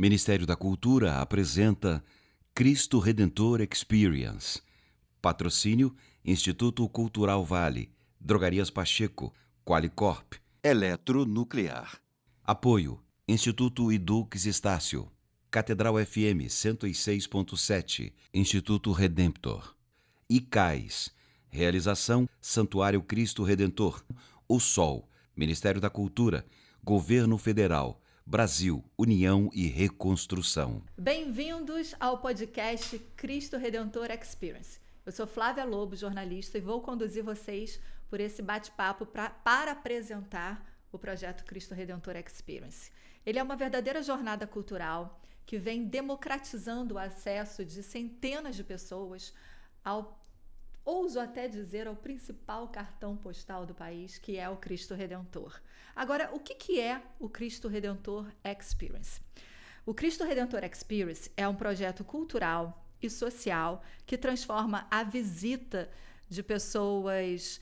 Ministério da Cultura apresenta Cristo Redentor Experience. Patrocínio: Instituto Cultural Vale, Drogarias Pacheco, Qualicorp, Eletronuclear. Apoio: Instituto Idux Estácio, Catedral FM 106.7, Instituto Redemptor. ICAIS. Realização: Santuário Cristo Redentor, O Sol, Ministério da Cultura, Governo Federal, Brasil, União e Reconstrução. Bem-vindos ao podcast Cristo Redentor Experience. Eu sou Flávia Lobo, jornalista, e vou conduzir vocês por esse bate-papo para apresentar o projeto Cristo Redentor Experience. Ele é uma verdadeira jornada cultural que vem democratizando o acesso de centenas de pessoas ao, ouso até dizer, ao principal cartão postal do país, que é o Cristo Redentor. Agora, o que é o Cristo Redentor Experience? O Cristo Redentor Experience é um projeto cultural e social que transforma a visita de pessoas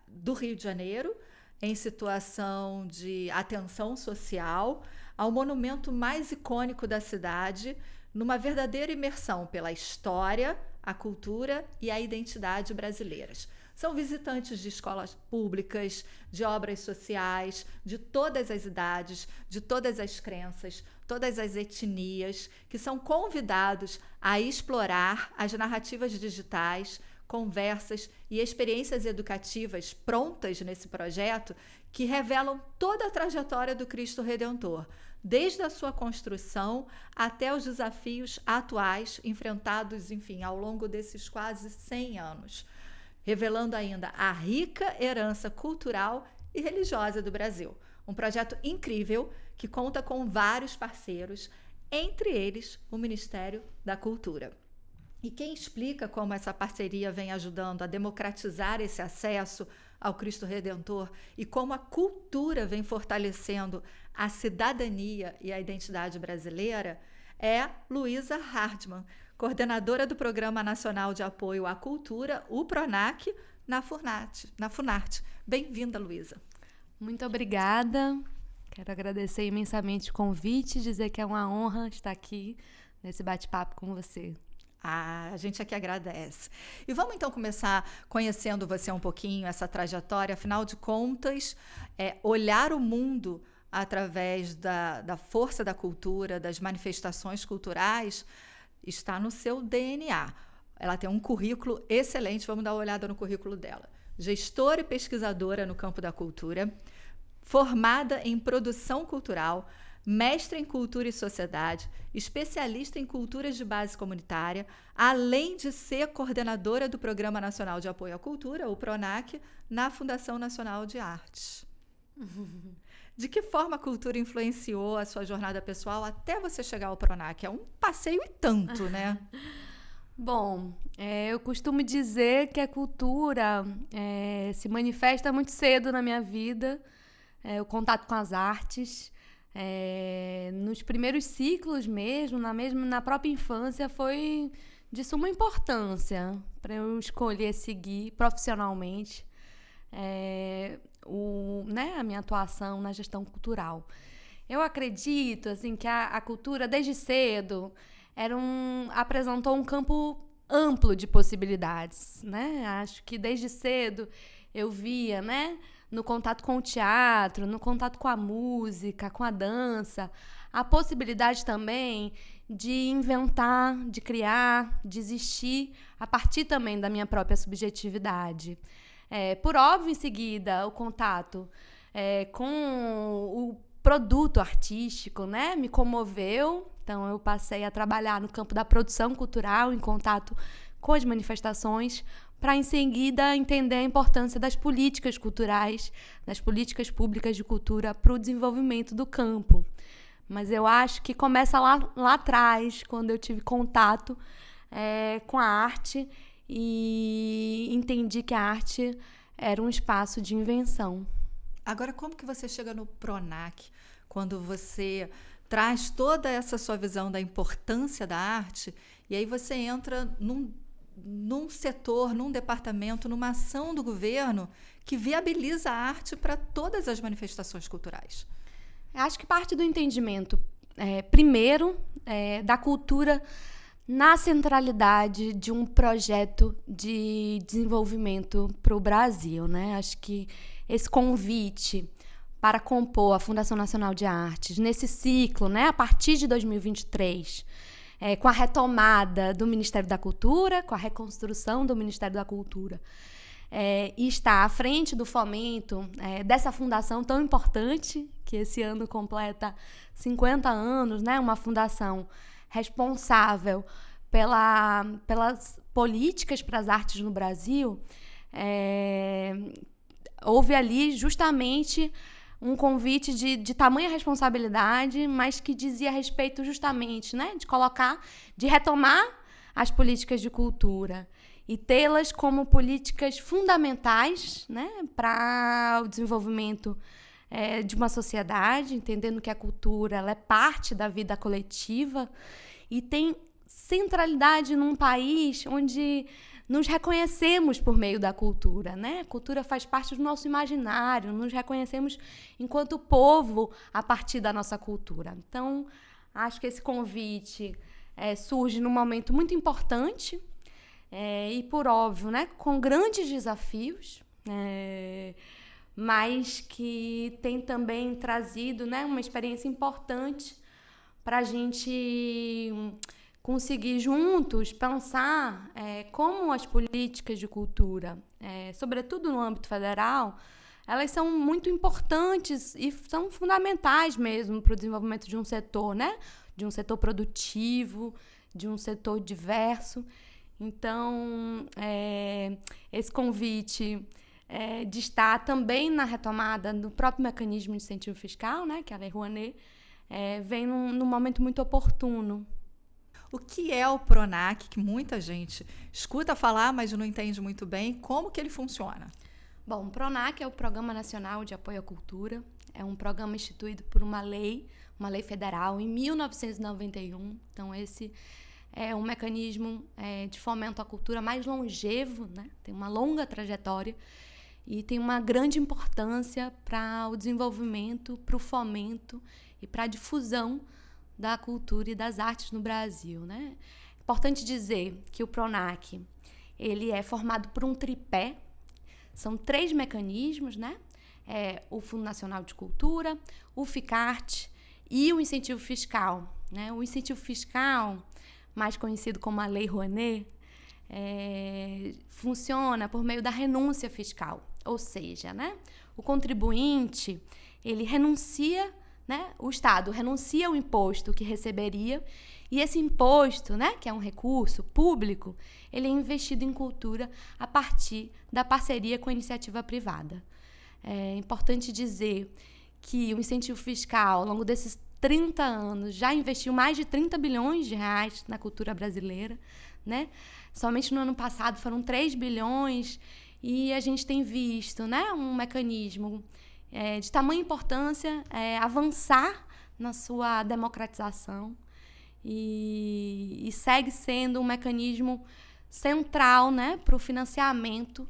do Rio de Janeiro em situação de atenção social ao monumento mais icônico da cidade, numa verdadeira imersão pela história, a cultura e a identidade brasileiras. São visitantes de escolas públicas, de obras sociais, de todas as idades, de todas as crenças, todas as etnias, que são convidados a explorar as narrativas digitais, conversas e experiências educativas prontas nesse projeto que revelam toda a trajetória do Cristo Redentor, desde a sua construção até os desafios atuais enfrentados, enfim, ao longo desses quase 100 anos, revelando ainda a rica herança cultural e religiosa do Brasil. Um projeto incrível que conta com vários parceiros, entre eles o Ministério da Cultura. E quem explica como essa parceria vem ajudando a democratizar esse acesso ao Cristo Redentor e como a cultura vem fortalecendo a cidadania e a identidade brasileira é Luísa Hardman, coordenadora do Programa Nacional de Apoio à Cultura, o PRONAC, na Funarte. Bem-vinda, Luísa. Muito obrigada. Quero agradecer imensamente o convite e dizer que é uma honra estar aqui nesse bate-papo com você. A gente aqui agradece. E vamos então começar conhecendo você um pouquinho, essa trajetória. Afinal de contas, olhar o mundo através da força da cultura, das manifestações culturais, está no seu DNA. Ela tem um currículo excelente, vamos dar uma olhada no currículo dela. Gestora e pesquisadora no campo da cultura, formada em produção cultural, mestre em cultura e sociedade, especialista em culturas de base comunitária, além de ser coordenadora do Programa Nacional de Apoio à Cultura, o PRONAC, na Fundação Nacional de Artes. De que forma a cultura influenciou a sua jornada pessoal até você chegar ao PRONAC? É um passeio e tanto, né? Bom, eu costumo dizer que a cultura se manifesta muito cedo na minha vida, o contato com as artes. Nos primeiros ciclos mesmo, na própria infância, foi de suma importância para eu escolher seguir profissionalmente a minha atuação na gestão cultural. Eu acredito assim, que a cultura, desde cedo, apresentou um campo amplo de possibilidades, né? Acho que desde cedo eu via, né, no contato com o teatro, no contato com a música, com a dança, a possibilidade também de inventar, de criar, de existir a partir também da minha própria subjetividade. Por óbvio, em seguida, o contato com o produto artístico, né, me comoveu. Então, eu passei a trabalhar no campo da produção cultural, em contato com as manifestações, para, em seguida, entender a importância das políticas culturais, das políticas públicas de cultura para o desenvolvimento do campo. Mas eu acho que começa lá atrás, quando eu tive contato com a arte e entendi que a arte era um espaço de invenção. Agora, como que você chega no PRONAC, quando você traz toda essa sua visão da importância da arte, e aí você entra num setor, num departamento, numa ação do governo que viabiliza a arte para todas as manifestações culturais? Acho que parte do entendimento primeiro, da cultura na centralidade de um projeto de desenvolvimento para o Brasil, né? Acho que esse convite para compor a Fundação Nacional de Artes nesse ciclo, né, a partir de 2023, com a retomada do Ministério da Cultura, com a reconstrução do Ministério da Cultura, e está à frente do fomento dessa fundação tão importante, que esse ano completa 50 anos, né, uma fundação responsável pelas políticas para as artes no Brasil. Houve ali justamente um convite de tamanha responsabilidade, mas que dizia respeito justamente, né, de retomar as políticas de cultura e tê-las como políticas fundamentais, né, para o desenvolvimento de uma sociedade, entendendo que a cultura ela é parte da vida coletiva e tem centralidade num país onde nos reconhecemos por meio da cultura, né? A cultura faz parte do nosso imaginário, nos reconhecemos enquanto povo a partir da nossa cultura. Então, acho que esse convite surge num momento muito importante e, por óbvio, né, com grandes desafios, mas que tem também trazido, né, uma experiência importante para a gente conseguir juntos pensar como as políticas de cultura, sobretudo no âmbito federal, elas são muito importantes e são fundamentais mesmo para o desenvolvimento de um setor, né? De um setor produtivo, de um setor diverso. Então, esse convite de estar também na retomada do próprio mecanismo de incentivo fiscal, né, que é a Lei Rouanet, vem num momento muito oportuno. O que é o PRONAC, que muita gente escuta falar, mas não entende muito bem, como que ele funciona? Bom, o PRONAC é o Programa Nacional de Apoio à Cultura, é um programa instituído por uma lei federal, em 1991, então esse é um mecanismo de fomento à cultura mais longevo, né? Tem uma longa trajetória e tem uma grande importância para o desenvolvimento, para o fomento e para a difusão da cultura e das artes no Brasil, né? Importante dizer que o PRONAC ele é formado por um tripé, são 3 mecanismos, né? O Fundo Nacional de Cultura, o FICART e o incentivo fiscal, né? O incentivo fiscal, mais conhecido como a Lei Rouanet, funciona por meio da renúncia fiscal, ou seja, né, o contribuinte ele renuncia, né, o Estado renuncia ao imposto que receberia e esse imposto, né, que é um recurso público, ele é investido em cultura a partir da parceria com a iniciativa privada. É importante dizer que o incentivo fiscal, ao longo desses 30 anos, já investiu mais de 30 bilhões de reais na cultura brasileira, né? Somente no ano passado foram 3 bilhões e a gente tem visto, né, um mecanismo de tamanha importância avançar na sua democratização e segue sendo um mecanismo central, né, para o financiamento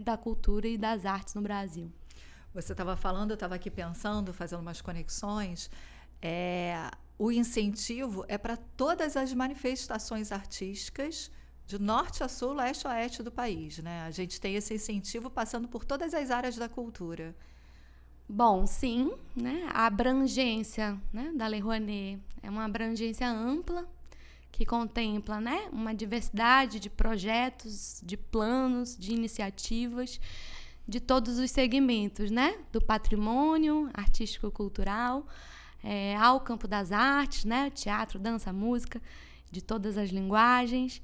da cultura e das artes no Brasil. Você estava falando, eu estava aqui pensando, fazendo umas conexões. O incentivo é para todas as manifestações artísticas de norte a sul, leste a oeste do país, né? A gente tem esse incentivo passando por todas as áreas da cultura. Bom, sim, né? A abrangência, né, da Lei Rouanet é uma abrangência ampla que contempla, né, uma diversidade de projetos, de planos, de iniciativas de todos os segmentos, né? Do patrimônio artístico-cultural ao campo das artes, né? Teatro, dança, música, de todas as linguagens,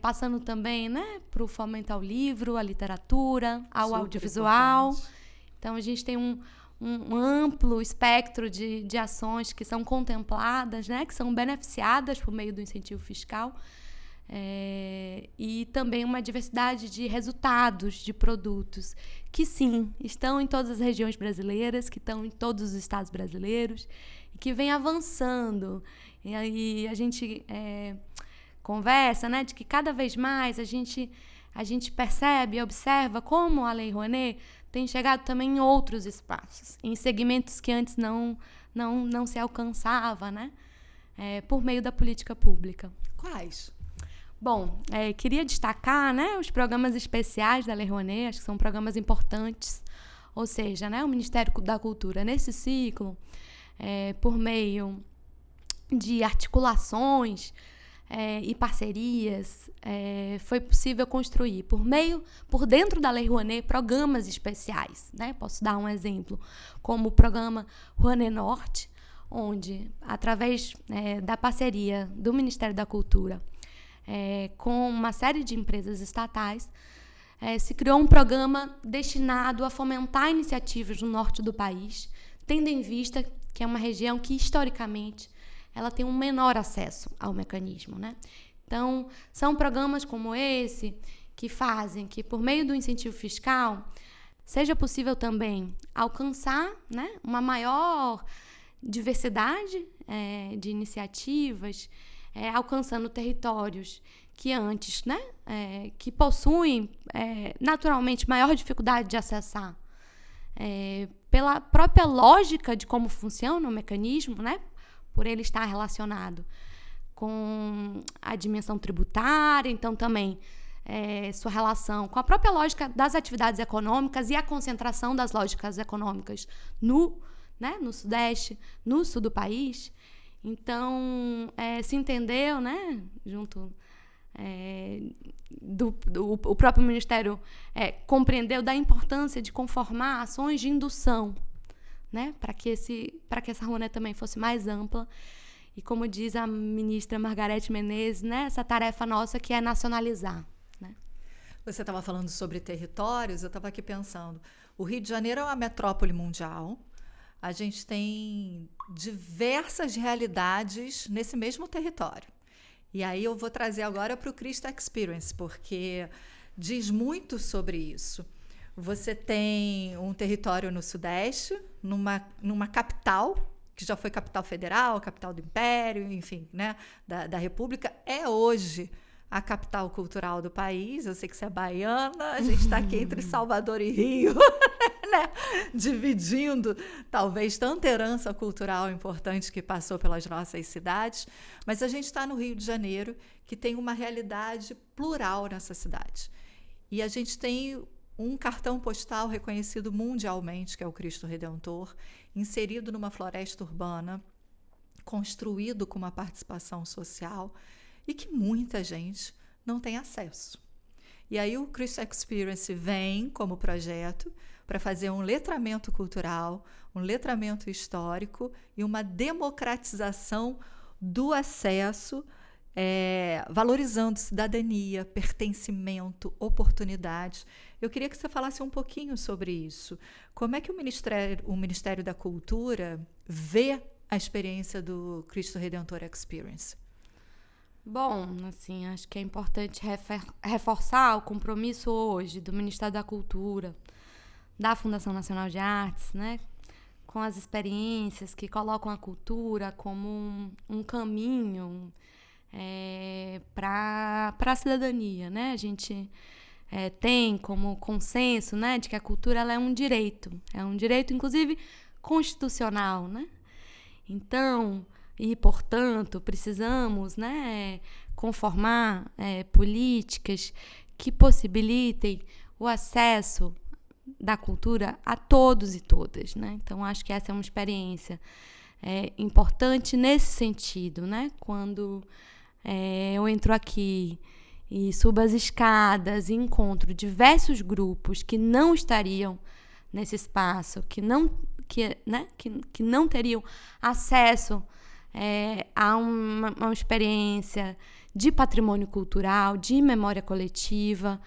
passando também, né, para o fomento ao livro, à literatura, ao super audiovisual. Importante. Então, a gente tem um amplo espectro de ações que são contempladas, né, que são beneficiadas por meio do incentivo fiscal. E também uma diversidade de resultados de produtos que, sim, estão em todas as regiões brasileiras, que estão em todos os estados brasileiros e que vem avançando. E aí a gente conversa, né, de que cada vez mais a gente percebe e observa como a Lei Rouanet tem chegado também em outros espaços, em segmentos que antes não não se alcançava, né? Por meio da política pública. Quais? Bom, queria destacar, né, os programas especiais da Lei Rouanet, acho que são programas importantes, ou seja, né, o Ministério da Cultura, nesse ciclo, por meio de articulações e parcerias, foi possível construir, por dentro da Lei Rouanet, programas especiais, né? Posso dar um exemplo, como o programa Rouanet Norte, onde, através da parceria do Ministério da Cultura, com uma série de empresas estatais, se criou um programa destinado a fomentar iniciativas no norte do país, tendo em vista que é uma região que, historicamente, ela tem um menor acesso ao mecanismo, né? Então, são programas como esse que fazem que, por meio do incentivo fiscal, seja possível também alcançar, né, uma maior diversidade de iniciativas, alcançando territórios que antes, né, que possuem naturalmente maior dificuldade de acessar, pela própria lógica de como funciona o mecanismo, né, por ele estar relacionado com a dimensão tributária, então também sua relação com a própria lógica das atividades econômicas e a concentração das lógicas econômicas no Sudeste, no Sul do país. Então, se entendeu, né, junto o próprio Ministério compreendeu da importância de conformar ações de indução, né, para que essa Rouanet também fosse mais ampla. E como diz a ministra Margarete Menezes, né, essa tarefa nossa que é nacionalizar. Né? Você estava falando sobre territórios, eu estava aqui pensando, o Rio de Janeiro é uma metrópole mundial, a gente tem diversas realidades nesse mesmo território. E aí eu vou trazer agora para o Cristo Experience, porque diz muito sobre isso. Você tem um território no Sudeste, numa capital, que já foi capital federal, capital do Império, enfim, né, da República, é hoje a capital cultural do país. Eu sei que você é baiana, a gente está aqui entre Salvador e Rio, né, dividindo talvez tanta herança cultural importante que passou pelas nossas cidades, mas a gente está no Rio de Janeiro, que tem uma realidade plural nessa cidade. E a gente tem um cartão postal reconhecido mundialmente, que é o Cristo Redentor, inserido numa floresta urbana, construído com uma participação social e que muita gente não tem acesso. E aí o Cristo Experience vem como projeto para fazer um letramento cultural, um letramento histórico e uma democratização do acesso, valorizando cidadania, pertencimento, oportunidades. Eu queria que você falasse um pouquinho sobre isso. Como é que o Ministério da Cultura vê a experiência do Cristo Redentor Experience? Bom, assim, acho que é importante reforçar o compromisso hoje do Ministério da Cultura, da Fundação Nacional de Artes, né, com as experiências que colocam a cultura como um caminho para a cidadania, né? A gente tem como consenso, né, de que a cultura ela é um direito inclusive constitucional, né? Então, e portanto, precisamos, né, conformar políticas que possibilitem o acesso da cultura a todos e todas, né? Então, acho que essa é uma experiência importante nesse sentido, né? Quando eu entro aqui e subo as escadas e encontro diversos grupos que não estariam nesse espaço, que não teriam acesso a uma experiência de patrimônio cultural, de memória coletiva.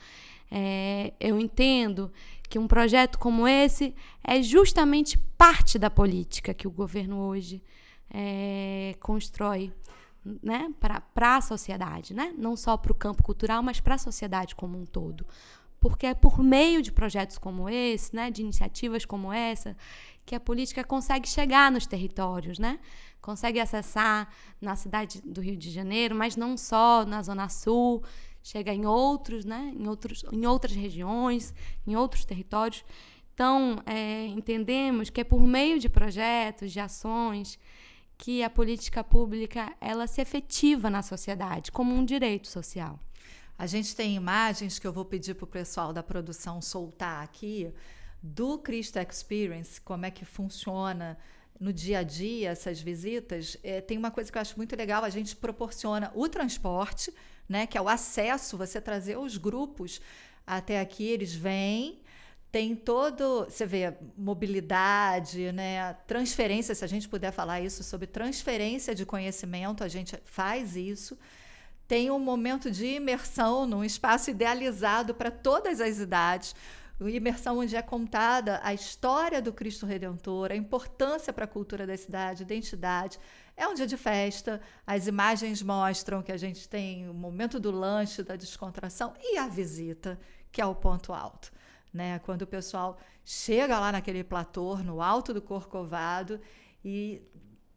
Eu entendo que um projeto como esse é justamente parte da política que o governo hoje constrói, né, para a sociedade, né? Não só para o campo cultural, mas para a sociedade como um todo. Porque é por meio de projetos como esse, né, de iniciativas como essa, que a política consegue chegar nos territórios, né? Consegue acessar na cidade do Rio de Janeiro, mas não só na Zona Sul, chega em outros, né, em outras regiões, em outros territórios. Então, entendemos que é por meio de projetos, de ações, que a política pública ela se efetiva na sociedade como um direito social. A gente tem imagens que eu vou pedir para o pessoal da produção soltar aqui, do Cristo Experience, como é que funciona no dia a dia essas visitas. Tem uma coisa que eu acho muito legal, a gente proporciona o transporte, né, que é o acesso, você trazer os grupos até aqui, eles vêm, tem todo, você vê, mobilidade, né, transferência, se a gente puder falar isso sobre transferência de conhecimento, a gente faz isso. Tem um momento de imersão num espaço idealizado para todas as idades, uma imersão onde é contada a história do Cristo Redentor, a importância para a cultura da cidade, identidade. É um dia de festa, as imagens mostram que a gente tem o momento do lanche, da descontração e a visita, que é o ponto alto, né? Quando o pessoal chega lá naquele platô, no alto do Corcovado, e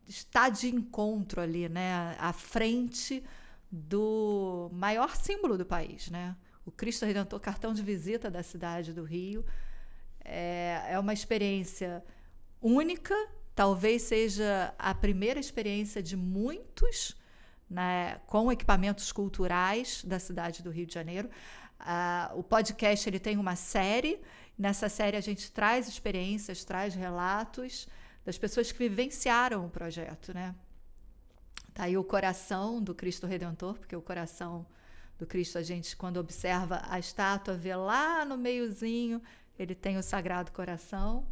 está de encontro ali, né, à frente do maior símbolo do país, né? O Cristo Redentor, cartão de visita da cidade do Rio. É uma experiência única, talvez seja a primeira experiência de muitos, né, com equipamentos culturais da cidade do Rio de Janeiro. O podcast ele tem uma série, nessa série a gente traz experiências, traz relatos das pessoas que vivenciaram o projeto, né? Tá aí o coração do Cristo Redentor, porque o coração do Cristo, a gente, quando observa a estátua, vê lá no meiozinho, ele tem o Sagrado Coração.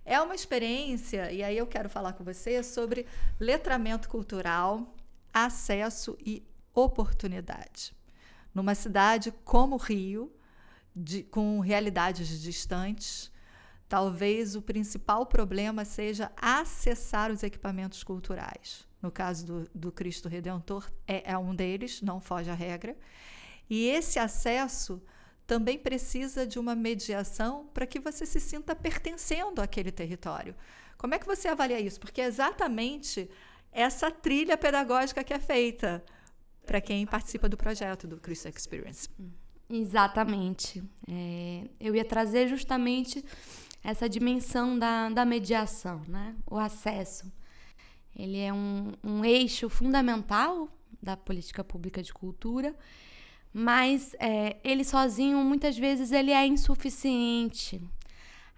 É uma experiência, e aí eu quero falar com você sobre letramento cultural, acesso e oportunidade. Numa cidade como o Rio, com realidades distantes, talvez o principal problema seja acessar os equipamentos culturais. No caso do Cristo Redentor, é um deles, não foge à regra. E esse acesso também precisa de uma mediação para que você se sinta pertencendo àquele território. Como é que você avalia isso? Porque é exatamente essa trilha pedagógica que é feita para quem participa do projeto do Cristo Experience. Exatamente. Eu ia trazer justamente essa dimensão da mediação, né? O acesso. Ele é um eixo fundamental da política pública de cultura, mas ele sozinho, muitas vezes, ele é insuficiente.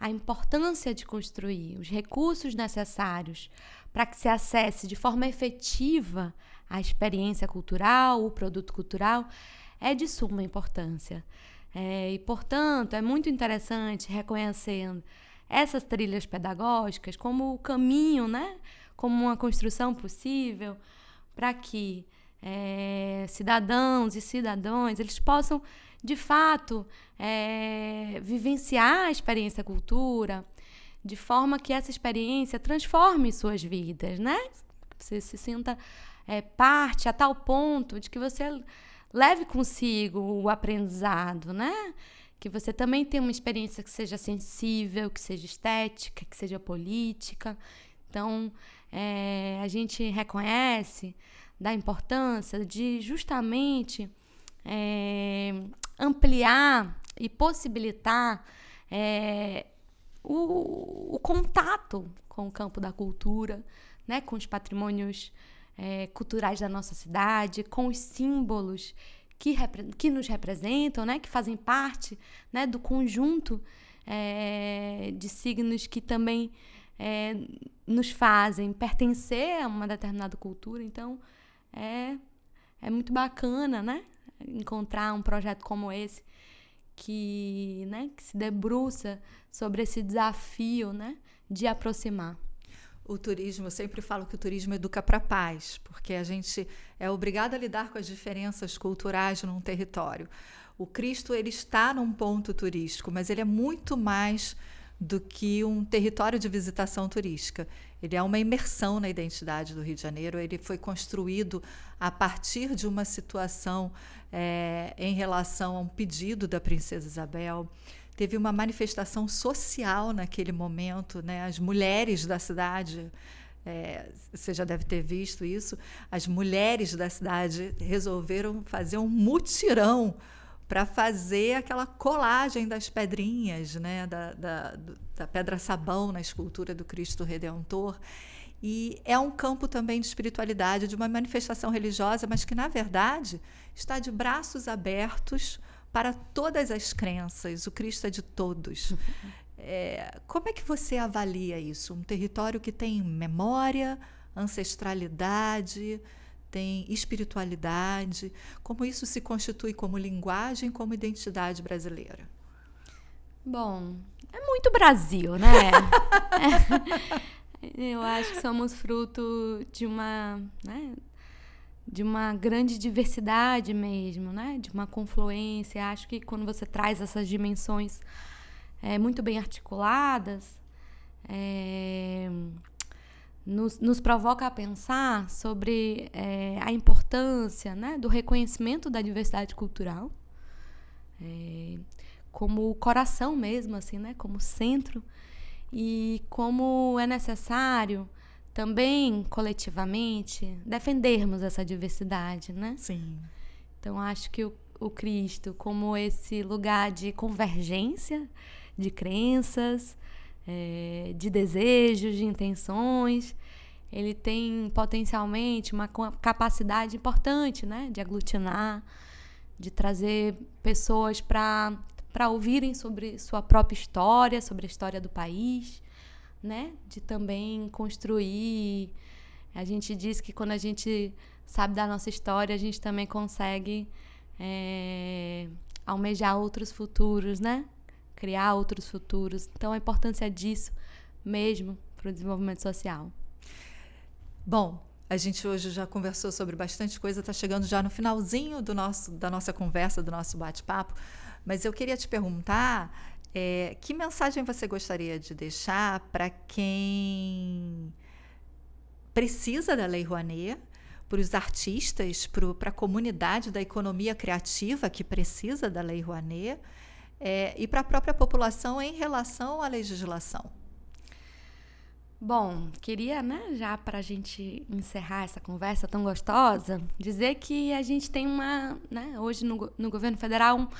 A importância de construir os recursos necessários para que se acesse de forma efetiva a experiência cultural, o produto cultural, é de suma importância. E, portanto, é muito interessante reconhecendo essas trilhas pedagógicas como o caminho, né? Como uma construção possível para que cidadãos e cidadãs eles possam, de fato, vivenciar a experiência cultura de forma que essa experiência transforme suas vidas, né? Você se sinta parte a tal ponto de que você leve consigo o aprendizado, né? Que você também tenha uma experiência que seja sensível, que seja estética, que seja política. Então, a gente reconhece da importância de justamente ampliar e possibilitar o contato com o campo da cultura, né, com os patrimônios culturais da nossa cidade, com os símbolos que nos representam, né, que fazem parte, né, do conjunto de signos que também nos fazem pertencer a uma determinada cultura. Então, é muito bacana, né, encontrar um projeto como esse que se debruça sobre esse desafio, né, de aproximar. O turismo, eu sempre falo que o turismo educa para a paz, porque a gente é obrigado a lidar com as diferenças culturais num território. O Cristo, ele está num ponto turístico, mas ele é muito mais do que um território de visitação turística. Ele é uma imersão na identidade do Rio de Janeiro. Ele foi construído a partir de uma situação em relação a um pedido da Princesa Isabel. Teve uma manifestação social naquele momento, né? As mulheres da cidade, você já deve ter visto isso, as mulheres da cidade resolveram fazer um mutirão para fazer aquela colagem das pedrinhas, né, da pedra-sabão na escultura do Cristo Redentor. E é um campo também de espiritualidade, de uma manifestação religiosa, mas que, na verdade, está de braços abertos para todas as crenças. O Cristo é de todos. Como é que você avalia isso? Um território que tem memória, ancestralidade, tem espiritualidade. Como isso se constitui como linguagem, como identidade brasileira? Bom, é muito Brasil, né? Eu acho que somos fruto de uma grande diversidade mesmo, né? De uma confluência. Acho que quando você traz essas dimensões muito bem articuladas, nos provoca a pensar sobre a importância, né, do reconhecimento da diversidade cultural, como o coração mesmo, assim, né, como centro, e como é necessário também, coletivamente, defendermos essa diversidade, né? Sim. Então, acho que o Cristo, como esse lugar de convergência de crenças, de desejos, de intenções, ele tem potencialmente uma capacidade importante, né, de aglutinar, de trazer pessoas para ouvirem sobre sua própria história, sobre a história do país, né, de também construir. A gente diz que quando a gente sabe da nossa história, a gente também consegue almejar outros futuros, né? Criar outros futuros. Então, a importância disso mesmo para o desenvolvimento social. Bom, a gente hoje já conversou sobre bastante coisa, está chegando já no finalzinho da nossa conversa, do nosso bate-papo, mas eu queria te perguntar que mensagem você gostaria de deixar para quem precisa da Lei Rouanet, para os artistas, para a comunidade da economia criativa que precisa da Lei Rouanet, e para a própria população em relação à legislação? Bom, queria, né, já para a gente encerrar essa conversa tão gostosa, dizer que a gente tem hoje no governo federal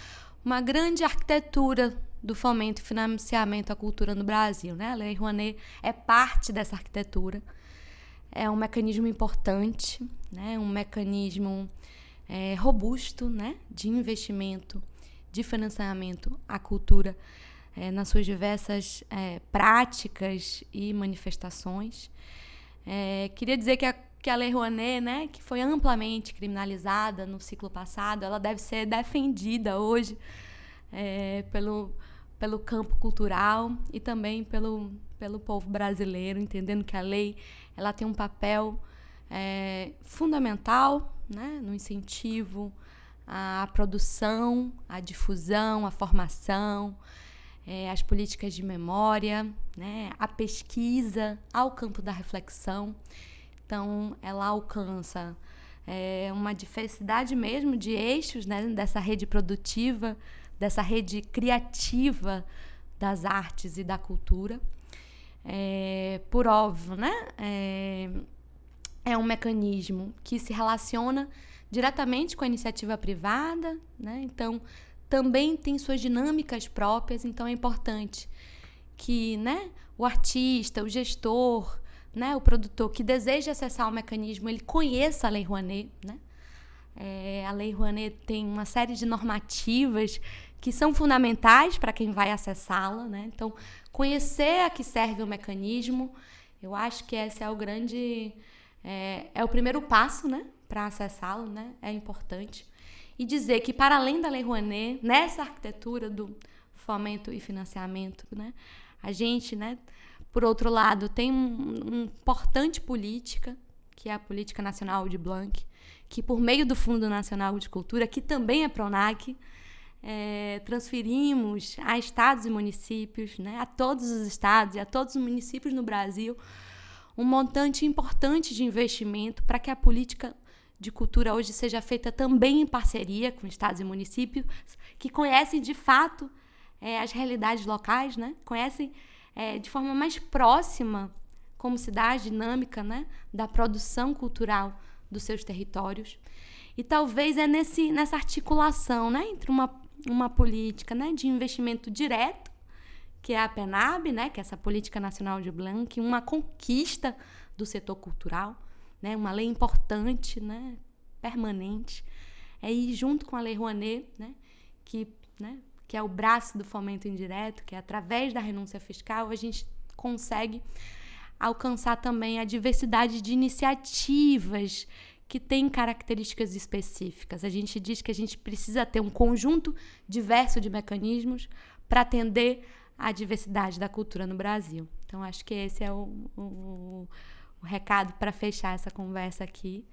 uma grande arquitetura do fomento e financiamento à cultura no Brasil, né? A Lei Rouanet é parte dessa arquitetura, é um mecanismo importante, né? Um mecanismo robusto, né, de investimento, de financiamento à cultura nas suas diversas práticas e manifestações. Queria dizer que a Lei Rouanet, né, que foi amplamente criminalizada no ciclo passado, ela deve ser defendida hoje pelo campo cultural e também pelo povo brasileiro, entendendo que a lei ela tem um papel fundamental, né, no incentivo à produção, à difusão, à formação, as políticas de memória, né, a pesquisa, ao campo da reflexão. Então, ela alcança uma diversidade mesmo de eixos, né, dessa rede produtiva, dessa rede criativa das artes e da cultura. Por óbvio, né, é um mecanismo que se relaciona diretamente com a iniciativa privada, né? Então, também tem suas dinâmicas próprias, então é importante que, né, o artista, o gestor, né, o produtor que deseja acessar o mecanismo, ele conheça a Lei Rouanet, né? A Lei Rouanet tem uma série de normativas que são fundamentais para quem vai acessá-la, né? Então, conhecer a que serve o mecanismo, eu acho que esse é o grande... é o primeiro passo, né, para acessá-lo, né? É importante. E dizer que, para além da Lei Rouanet, nessa arquitetura do fomento e financiamento, né, a gente, né, por outro lado, tem uma importante política, que é a Política Nacional Aldir Blanc, que, por meio do Fundo Nacional de Cultura, que também é PRONAC, transferimos a estados e municípios, né, a todos os estados e a todos os municípios no Brasil, um montante importante de investimento para que a política de cultura hoje seja feita também em parceria com estados e municípios que conhecem de fato as realidades locais, né? Conhecem de forma mais próxima como se dá a dinâmica, né, da produção cultural dos seus territórios. E talvez é nessa articulação, né, entre uma política, né, de investimento direto, que é a PNAB, né, que é essa Política Nacional de Blanc, uma conquista do setor cultural, né, uma lei importante, né, permanente, e junto com a Lei Rouanet, né, que é o braço do fomento indireto, que é através da renúncia fiscal, a gente consegue alcançar também a diversidade de iniciativas que têm características específicas. A gente diz que a gente precisa ter um conjunto diverso de mecanismos para atender a diversidade da cultura no Brasil. Então, acho que esse é o recado para fechar essa conversa aqui.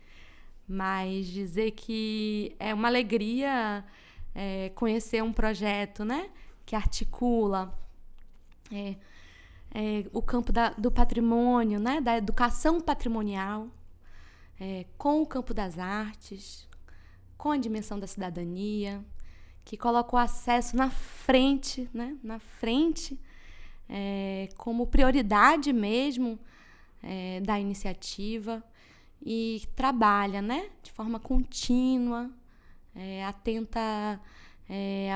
Mas dizer que é uma alegria conhecer um projeto, né, que articula o campo do patrimônio, né, da educação patrimonial, com o campo das artes, com a dimensão da cidadania, que coloca o acesso na frente, né, como prioridade mesmo da iniciativa, e trabalha, né, de forma contínua, atenta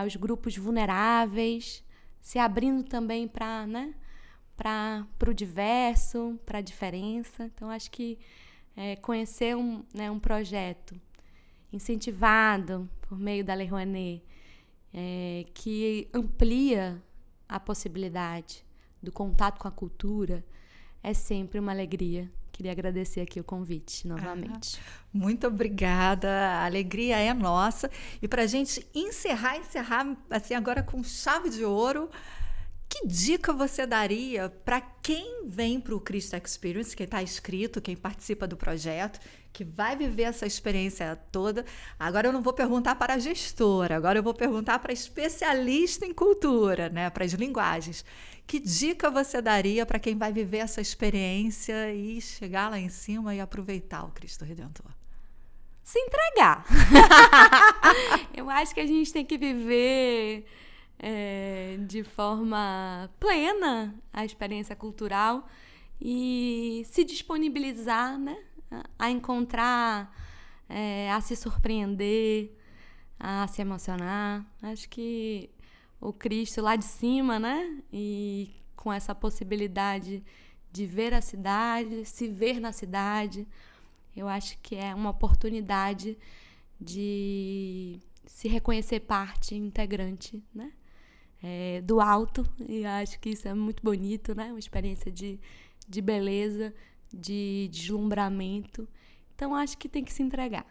aos grupos vulneráveis, se abrindo também para o diverso, para a diferença. Então, acho que conhecer um projeto incentivado por meio da Lei Rouanet, que amplia a possibilidade do contato com a cultura, é sempre uma alegria. Queria agradecer aqui o convite novamente. Muito obrigada, a alegria é nossa. E para a gente encerrar assim, agora com chave de ouro, que dica você daria para quem vem para o Cristo Experience, quem está inscrito, quem participa do projeto, que vai viver essa experiência toda? Agora eu não vou perguntar para a gestora, agora eu vou perguntar para a especialista em cultura, né, para as linguagens. Que dica você daria para quem vai viver essa experiência e chegar lá em cima e aproveitar o Cristo Redentor? Se entregar. Eu acho que a gente tem que viver de forma plena a experiência cultural e se disponibilizar, né, a encontrar, a se surpreender, a se emocionar. Acho que o Cristo lá de cima, né, e com essa possibilidade de ver a cidade, se ver na cidade, eu acho que é uma oportunidade de se reconhecer parte integrante, né, do alto, e acho que isso é muito bonito, né, uma experiência de beleza, de deslumbramento. Então, acho que tem que se entregar.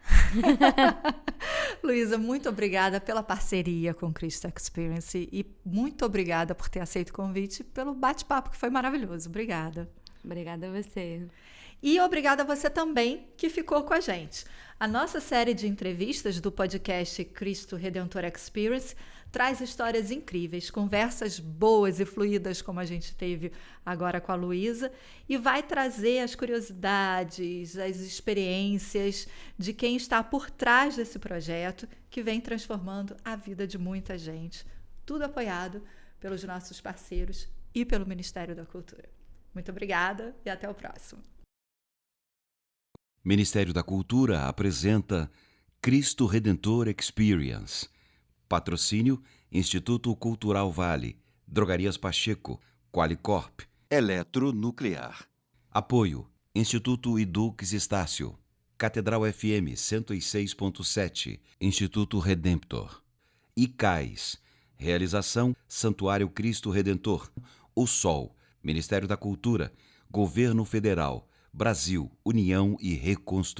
Luísa, muito obrigada pela parceria com o Cristo Experience e muito obrigada por ter aceito o convite, pelo bate-papo que foi maravilhoso. Obrigada. Obrigada a você. E obrigada a você também que ficou com a gente. A nossa série de entrevistas do podcast Cristo Redentor Experience traz histórias incríveis, conversas boas e fluídas como a gente teve agora com a Luísa, e vai trazer as curiosidades, as experiências de quem está por trás desse projeto que vem transformando a vida de muita gente. Tudo apoiado pelos nossos parceiros e pelo Ministério da Cultura. Muito obrigada e até o próximo. Ministério da Cultura apresenta Cristo Redentor Experience. Patrocínio: Instituto Cultural Vale, Drogarias Pacheco, Qualicorp, Eletronuclear. Apoio: Instituto Idux Estácio, Catedral FM 106.7, Instituto Redemptor. ICAIS. Realização: Santuário Cristo Redentor, O Sol, Ministério da Cultura, Governo Federal, Brasil, União e Reconstrução.